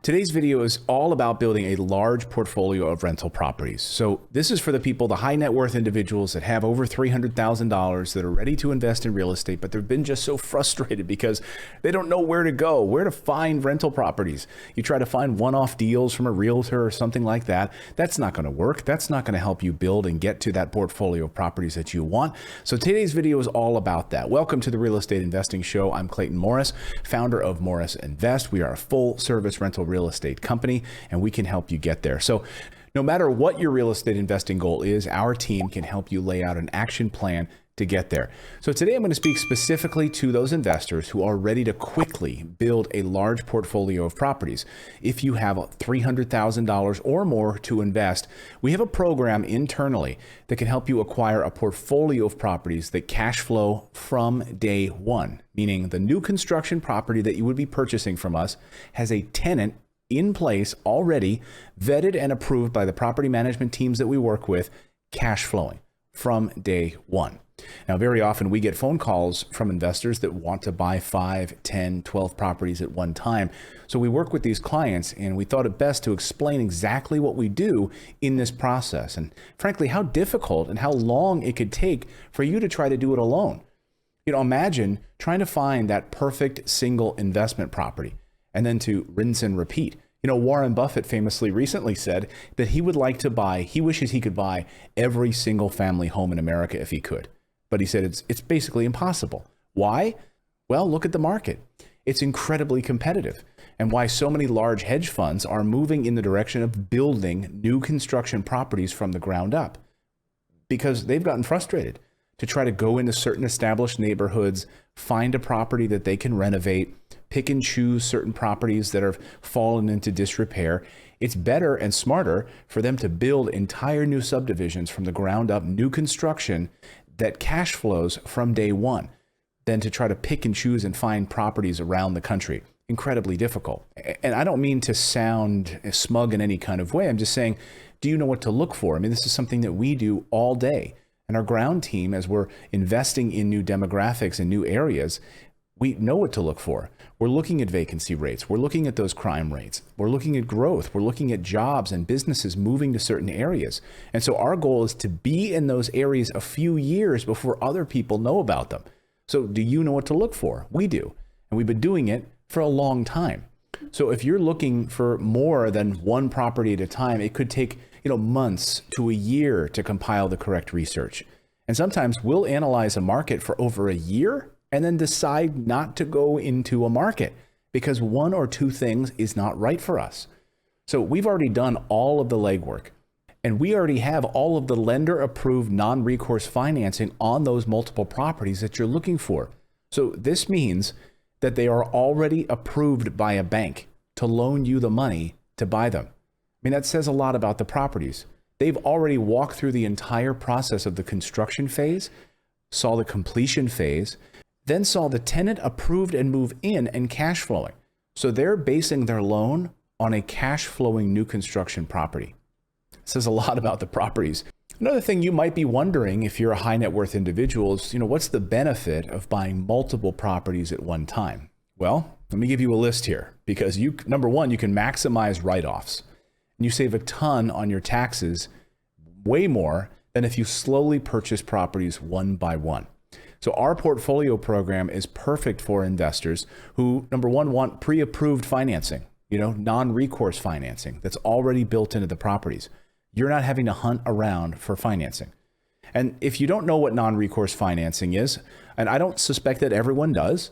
Today's video is all about building a large portfolio of rental properties. So this is for the people, the high net worth individuals that have over $300,000 that are ready to invest in real estate, but they've been just so frustrated because they don't know where to go, where to find rental properties. You try to find one-off deals from a realtor or something like that. That's not going to work. That's not going to help you build and get to that portfolio of properties that you want. So today's video is all about that. Welcome to the Real Estate Investing Show. I'm Clayton Morris, founder of Morris Invest. We are a full service rental real estate company, and we can help you get there. So no matter what your real estate investing goal is, our team can help you lay out an action plan to get there. So today I'm going to speak specifically to those investors who are ready to quickly build a large portfolio of properties. If you have $300,000 or more to invest, we have a program internally that can help you acquire a portfolio of properties that cash flow from day one, meaning the new construction property that you would be purchasing from us has a tenant in place already, vetted and approved by the property management teams that we work with, cash flowing from day one. Now, very often we get phone calls from investors that want to buy 5, 10, 12 properties at one time. So we work with these clients, and we thought it best to explain exactly what we do in this process, and frankly, how difficult and how long it could take for you to try to do it alone. You know, imagine trying to find that perfect single investment property and then to rinse and repeat. You know, Warren Buffett famously recently said that he wishes he could buy every single family home in America if he could. But he said it's basically impossible. Why? Well, look at the market. It's incredibly competitive, and why so many large hedge funds are moving in the direction of building new construction properties from the ground up, because they've gotten frustrated to try to go into certain established neighborhoods, find a property that they can renovate, pick and choose certain properties that have fallen into disrepair. It's better and smarter for them to build entire new subdivisions from the ground up, new construction that cash flows from day one, than to try to pick and choose and find properties around the country. Incredibly difficult. And I don't mean to sound smug in any kind of way. I'm just saying, do you know what to look for? I mean, this is something that we do all day. And our ground team, as we're investing in new demographics and new areas, we know what to look for. We're looking at vacancy rates. We're looking at those crime rates. We're looking at growth. We're looking at jobs and businesses moving to certain areas. And so our goal is to be in those areas a few years before other people know about them. So do you know what to look for? We do. And we've been doing it for a long time. So if you're looking for more than one property at a time, it could take, months to a year to compile the correct research. And sometimes we'll analyze a market for over a year and then decide not to go into a market because one or two things is not right for us. So we've already done all of the legwork, and we already have all of the lender-approved non-recourse financing on those multiple properties that you're looking for. So this means that they are already approved by a bank to loan you the money to buy them. I mean, that says a lot about the properties. They've already walked through the entire process of the construction phase, saw the completion phase, then saw the tenant approved and move in and cash flowing. So they're basing their loan on a cash flowing new construction property. It says a lot about the properties. Another thing you might be wondering if you're a high net worth individual is, what's the benefit of buying multiple properties at one time? Well, let me give you a list here, because number one, you can maximize write-offs, and you save a ton on your taxes, way more than if you slowly purchase properties one by one. So our portfolio program is perfect for investors who, number one, want pre-approved financing, non-recourse financing that's already built into the properties. You're not having to hunt around for financing. And if you don't know what non-recourse financing is, and I don't suspect that everyone does,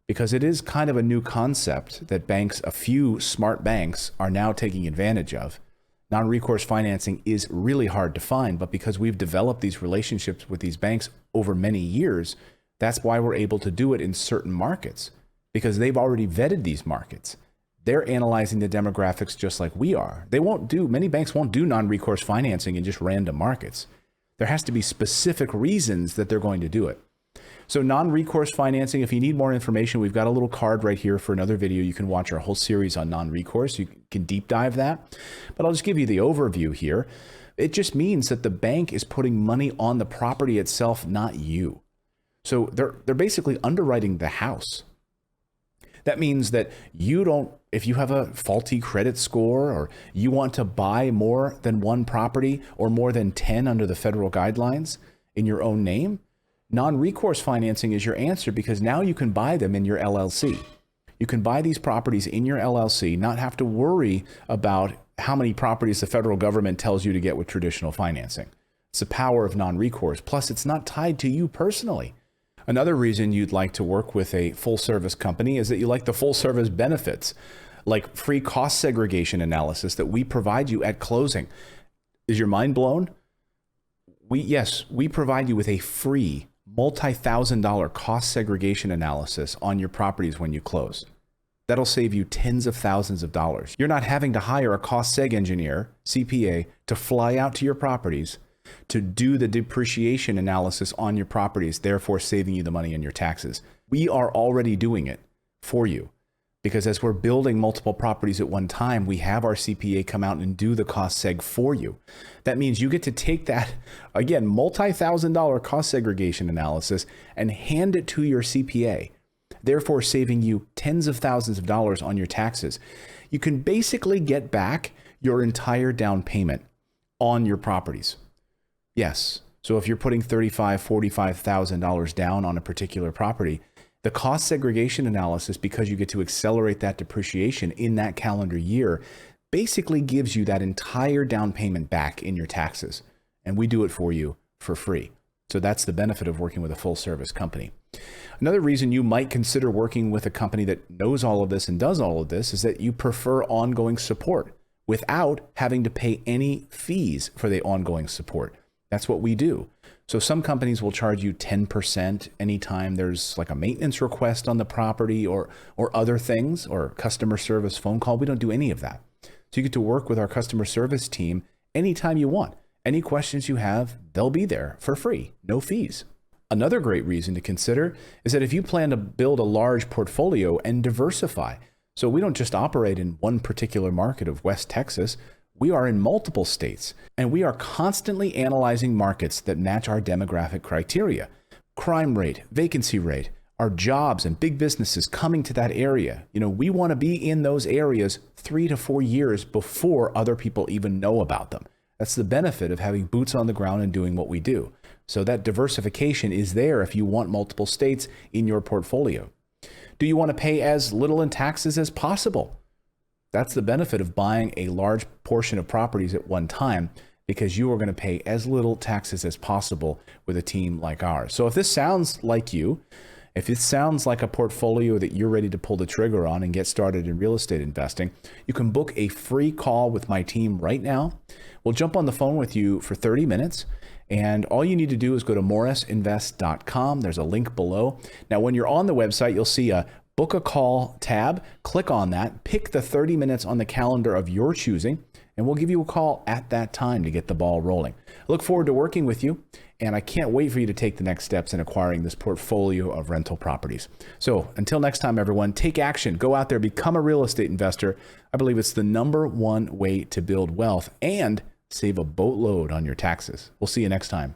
because it is kind of a new concept that a few smart banks are now taking advantage of. Non-recourse financing is really hard to find, but because we've developed these relationships with these banks over many years, that's why we're able to do it in certain markets, because they've already vetted these markets. They're analyzing the demographics just like we are. Many banks won't do non-recourse financing in just random markets. There has to be specific reasons that they're going to do it. So non-recourse financing, if you need more information, we've got a little card right here for another video. You can watch our whole series on non-recourse. You can deep dive that. But I'll just give you the overview here. It just means that the bank is putting money on the property itself, not you. So they're basically underwriting the house. That means that if you have a faulty credit score, or you want to buy more than one property or more than 10 under the federal guidelines in your own name, non-recourse financing is your answer, because now you can buy them in your LLC. You can buy these properties in your LLC, not have to worry about how many properties the federal government tells you to get with traditional financing. It's the power of non-recourse. Plus, it's not tied to you personally. Another reason you'd like to work with a full-service company is that you like the full-service benefits, like free cost segregation analysis that we provide you at closing. Is your mind blown? We provide you with a free multi-$1,000 cost segregation analysis on your properties when you close. That'll save you tens of thousands of dollars. You're not having to hire a cost seg engineer, CPA, to fly out to your properties to do the depreciation analysis on your properties, therefore saving you the money in your taxes. We are already doing it for you, because as we're building multiple properties at one time, we have our CPA come out and do the cost seg for you. That means you get to take that, again, multi-$1,000 cost segregation analysis and hand it to your CPA, therefore saving you tens of thousands of dollars on your taxes. You can basically get back your entire down payment on your properties. Yes. So if you're putting $35,000, $45,000 down on a particular property, the cost segregation analysis, because you get to accelerate that depreciation in that calendar year, basically gives you that entire down payment back in your taxes. And we do it for you for free. So that's the benefit of working with a full service company. Another reason you might consider working with a company that knows all of this and does all of this is that you prefer ongoing support without having to pay any fees for the ongoing support. That's what we do. So some companies will charge you 10% anytime there's like a maintenance request on the property or other things, or customer service phone call. We don't do any of that. So you get to work with our customer service team anytime you want. Any questions you have, they'll be there for free, no fees. Another great reason to consider is that if you plan to build a large portfolio and diversify, so we don't just operate in one particular market of West Texas, we are in multiple states, and we are constantly analyzing markets that match our demographic criteria. Crime rate, vacancy rate, our jobs and big businesses coming to that area. We want to be in those areas 3 to 4 years before other people even know about them. That's the benefit of having boots on the ground and doing what we do. So that diversification is there if you want multiple states in your portfolio. Do you want to pay as little in taxes as possible? That's the benefit of buying a large portion of properties at one time, because you are going to pay as little taxes as possible with a team like ours. So if this sounds like you, if it sounds like a portfolio that you're ready to pull the trigger on and get started in real estate investing, you can book a free call with my team right now. We'll jump on the phone with you for 30 minutes. And all you need to do is go to morrisinvest.com. There's a link below. Now, when you're on the website, you'll see a Book a Call tab. Click on that, pick the 30 minutes on the calendar of your choosing, and we'll give you a call at that time to get the ball rolling. I look forward to working with you, and I can't wait for you to take the next steps in acquiring this portfolio of rental properties. So until next time, everyone, take action. Go out there, become a real estate investor. I believe it's the #1 way to build wealth and save a boatload on your taxes. We'll see you next time.